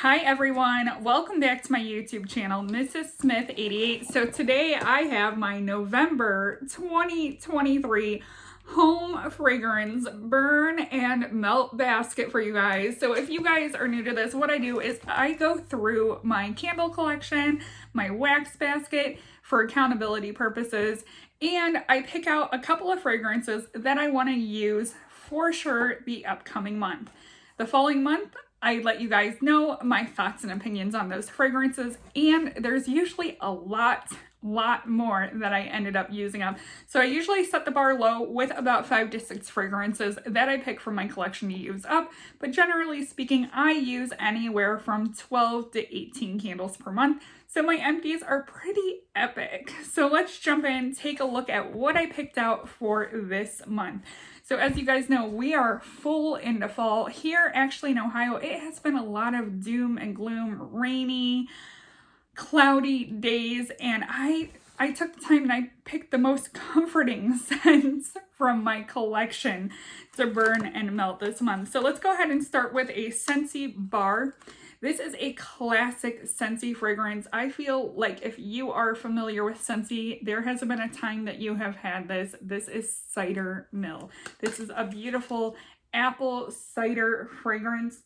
Hi everyone, welcome back to my YouTube channel, Mrs. Smith 88. So today I have my November 2023 home fragrance burn and melt basket for you guys. So if you guys are new to this, what I do is I go through my candle collection, my wax basket for accountability purposes, and I pick out a couple of fragrances that I want to use for sure the upcoming month. The following month, I let you guys know my thoughts and opinions on those fragrances, and there's usually a lot more that I ended up using up. So I usually set the bar low with about 5 to 6 fragrances that I pick from my collection to use up, but generally speaking, I use anywhere from 12 to 18 candles per month. So my empties are pretty epic. So let's jump in, take a look at what I picked out for this month. So as you guys know, we are full into fall. Here actually in Ohio, it has been a lot of doom and gloom, rainy, cloudy days, and I took the time and I picked the most comforting scents from my collection to burn and melt this month. So let's go ahead and start with a Sensei bar. This is a classic Sensei fragrance. I feel like if you are familiar with Sensei, there has been a time that you have had this. This is Cider Mill. This is a beautiful apple cider fragrance.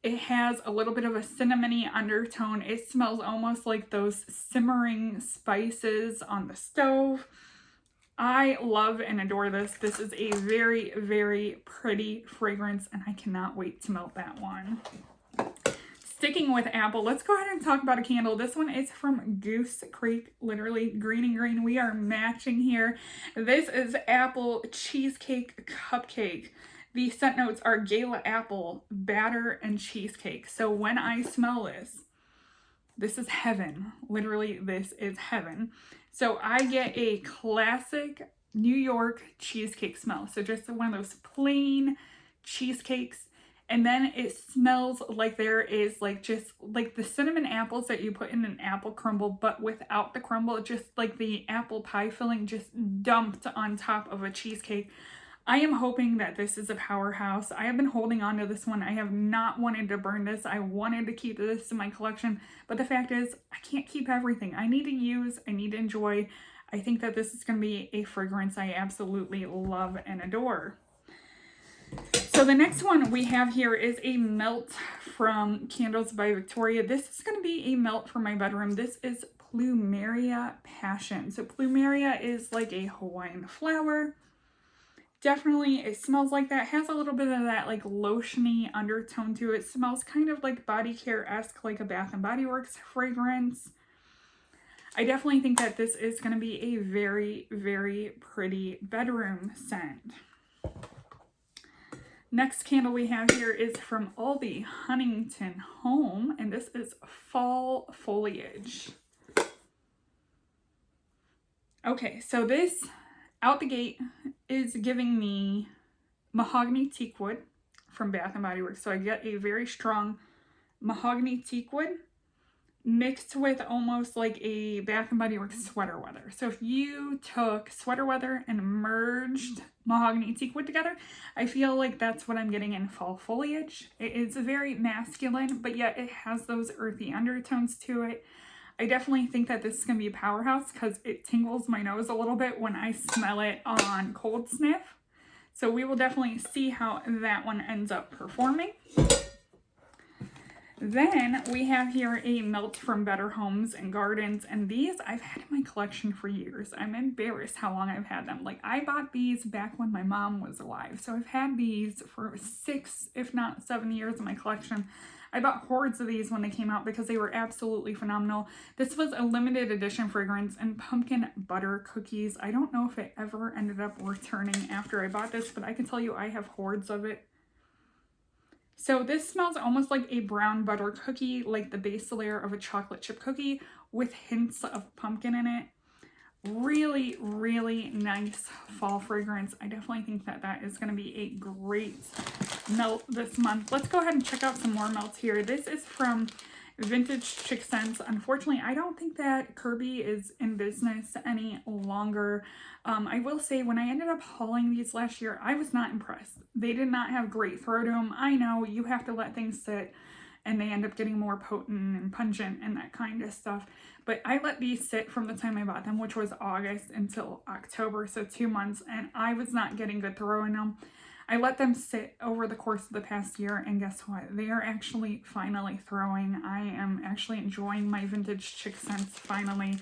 It has a little bit of a cinnamony undertone. It smells almost like those simmering spices on the stove. I love and adore this. This is a very, very pretty fragrance, and I cannot wait to melt that one. Sticking with apple, let's go ahead and talk about a candle. This one is from Goose Creek, literally green and green. We are matching here. This is apple cheesecake cupcake. The scent notes are gala apple, batter, and cheesecake. So when I smell this, this is heaven. Literally, this is heaven. So I get a classic New York cheesecake smell. So just one of those plain cheesecakes. And then it smells like there is like just like the cinnamon apples that you put in an apple crumble, but without the crumble, just like the apple pie filling just dumped on top of a cheesecake. I am hoping that this is a powerhouse. I have been holding on to this one. I have not wanted to burn this. I wanted to keep this in my collection, but the fact is I can't keep everything. I need to use, I need to enjoy. I think that this is going to be a fragrance I absolutely love and adore. So the next one we have here is a melt from Candles by Victoria. This is going to be a melt for my bedroom. This is Plumeria Passion. So Plumeria is like a Hawaiian flower. Definitely, it smells like that. It has a little bit of that like lotiony undertone to it. It smells kind of like body care-esque, like a Bath and Body Works fragrance. I definitely think that this is going to be a very, very pretty bedroom scent. Next candle we have here is from Aldi Huntington Home, and this is Fall Foliage. Okay, so this out the gate is giving me mahogany teakwood from Bath and Body Works. So I get a very strong mahogany teakwood mixed with almost like a Bath and Body Works sweater weather. So if you took sweater weather and merged mahogany teakwood together, I feel like that's what I'm getting in Fall Foliage. It is very masculine, but yet it has those earthy undertones to it. I definitely think that this is going to be a powerhouse because it tingles my nose a little bit when I smell it on cold sniff. So we will definitely see how that one ends up performing. Then we have here a melt from Better Homes and Gardens, and these I've had in my collection for years. I'm embarrassed how long I've had them. Like, I bought these back when my mom was alive, so I've had these for 6, if not 7 years in my collection. I bought hordes of these when they came out because they were absolutely phenomenal. This was a limited edition fragrance and pumpkin butter cookies. I don't know if it ever ended up returning after I bought this, but I can tell you I have hordes of it. So this smells almost like a brown butter cookie, like the base layer of a chocolate chip cookie with hints of pumpkin in it. Really, really nice fall fragrance. I definitely think that that is going to be a great melt this month. Let's go ahead and check out some more melts here. This is from Vintage Chick Scents. Unfortunately, I don't think that Kirby is in business any longer. I will say when I ended up hauling these last year, I was not impressed. They did not have great throw to them. I know you have to let things sit and they end up getting more potent and pungent and that kind of stuff. But I let these sit from the time I bought them, which was August, until October, so 2 months, and I was not getting good throw in them. I let them sit over the course of the past year, and guess what? They are actually finally throwing. I am actually enjoying my vintage chick scents finally.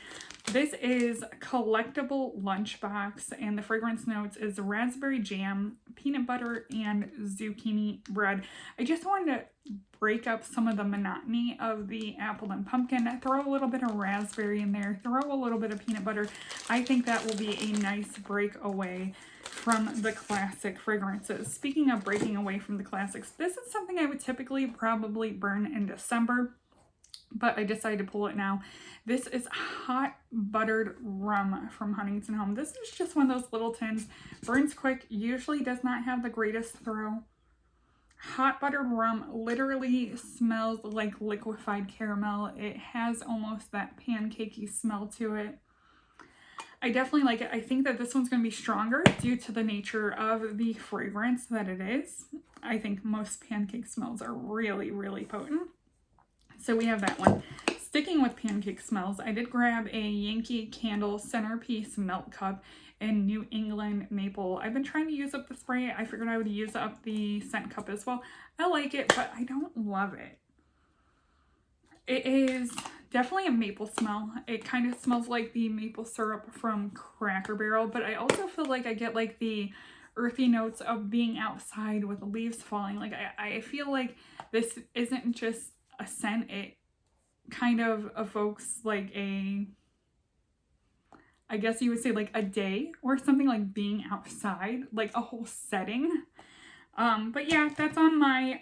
This is collectible lunchbox, and the fragrance notes is raspberry jam, peanut butter, and zucchini bread. I just wanted to break up some of the monotony of the apple and pumpkin. Throw a little bit of raspberry in there, throw a little bit of peanut butter. I think that will be a nice break away from the classic fragrances. Speaking of breaking away from the classics, this is something I would typically probably burn in December, but I decided to pull it now. This is Hot Buttered Rum from Huntington Home. This is just one of those little tins. Burns quick, usually does not have the greatest throw. Hot Buttered Rum literally smells like liquefied caramel. It has almost that pancakey smell to it. I definitely like it. I think that this one's going to be stronger due to the nature of the fragrance that it is. I think most pancake smells are really, really potent. So we have that one. Sticking with pancake smells, I did grab a Yankee Candle Centerpiece Melt Cup in New England Maple. I've been trying to use up the spray. I figured I would use up the scent cup as well. I like it, but I don't love it. It is definitely a maple smell. It kind of smells like the maple syrup from Cracker Barrel, but I also feel like I get like the earthy notes of being outside with the leaves falling. Like I feel like this isn't just a scent. It kind of evokes like a, I guess you would say like a day or something, like being outside, like a whole setting. But yeah, that's on my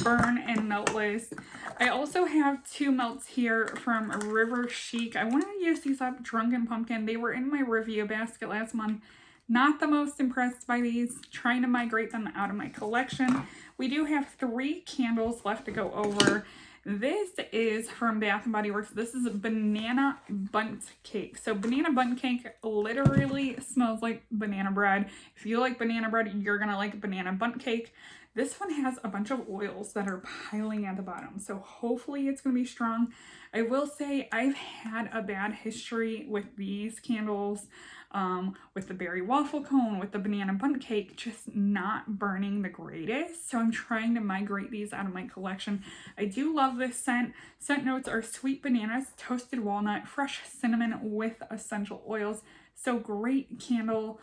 burn and melt list. I also have 2 melts here from River Chic. I wanted to use these up, Drunken Pumpkin. They were in my review basket last month. Not the most impressed by these. Trying to migrate them out of my collection. We do have 3 candles left to go over. This is from Bath & Body Works. This is Banana Bun Cake. So Banana Bun Cake literally smells like banana bread. If you like banana bread, you're going to like Banana Bun Cake. This one has a bunch of oils that are piling at the bottom, so hopefully it's going to be strong. I will say I've had a bad history with these candles, with the berry waffle cone, with the banana bun cake, just not burning the greatest. So I'm trying to migrate these out of my collection. I do love this scent. Scent notes are sweet bananas, toasted walnut, fresh cinnamon with essential oils. So great candle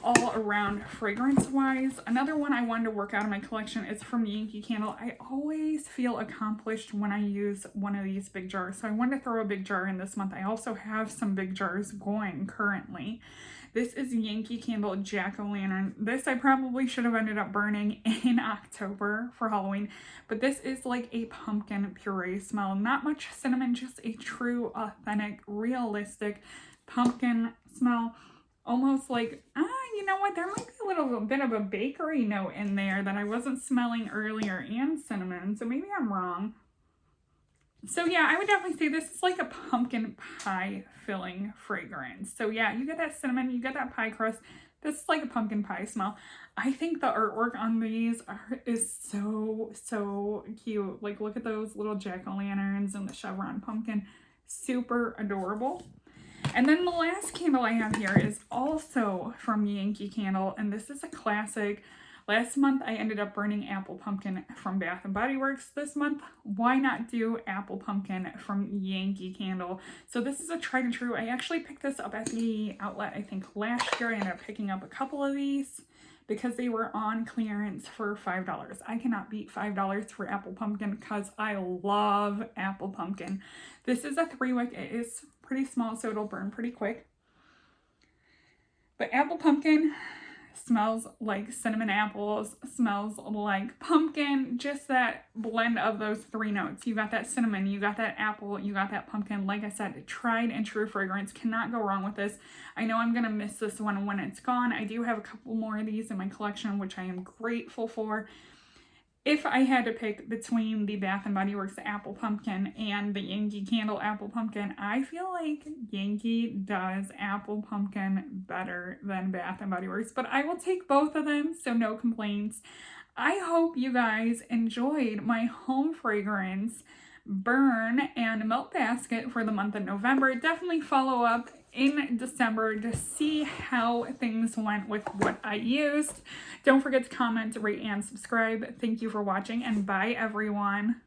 all around fragrance wise. Another one I wanted to work out of my collection is from Yankee Candle. I always feel accomplished when I use one of these big jars, so I wanted to throw a big jar in this month. I also have some big jars going currently. This is Yankee Candle Jacko Lantern. This I probably should have ended up burning in October for Halloween, but this is like a pumpkin puree smell. Not much cinnamon, just a true, authentic, realistic pumpkin smell. Almost like, you know what, there might be a little bit of a bakery note in there that I wasn't smelling earlier, and cinnamon, so maybe I'm wrong. So yeah, I would definitely say this is like a pumpkin pie filling fragrance. So yeah, you get that cinnamon, you get that pie crust. This is like a pumpkin pie smell. I think the artwork on these is so cute. Like, look at those little jack-o'-lanterns and the chevron pumpkin. Super adorable. And then the last candle I have here is also from Yankee Candle, and this is a classic. Last month I ended up burning Apple Pumpkin from Bath & Body Works. This month, why not do Apple Pumpkin from Yankee Candle? So this is a tried and true. I actually picked this up at the outlet, I think last year. I ended up picking up a couple of these because they were on clearance for $5. I cannot beat $5 for Apple Pumpkin because I love Apple Pumpkin. This is a 3-wick. It is pretty small, so it'll burn pretty quick. But Apple Pumpkin smells like cinnamon apples, smells like pumpkin, just that blend of those 3 notes. You got that cinnamon, you got that apple, you got that pumpkin. Like I said, tried and true fragrance. Cannot go wrong with this. I know I'm going to miss this one when it's gone. I do have a couple more of these in my collection, which I am grateful for. If I had to pick between the Bath & Body Works Apple Pumpkin and the Yankee Candle Apple Pumpkin, I feel like Yankee does Apple Pumpkin better than Bath & Body Works, but I will take both of them, so no complaints. I hope you guys enjoyed my home fragrance burn and melt basket for the month of November. Definitely follow up in December to see how things went with what I used. Don't forget to comment, rate, and subscribe. Thank you for watching, and bye everyone.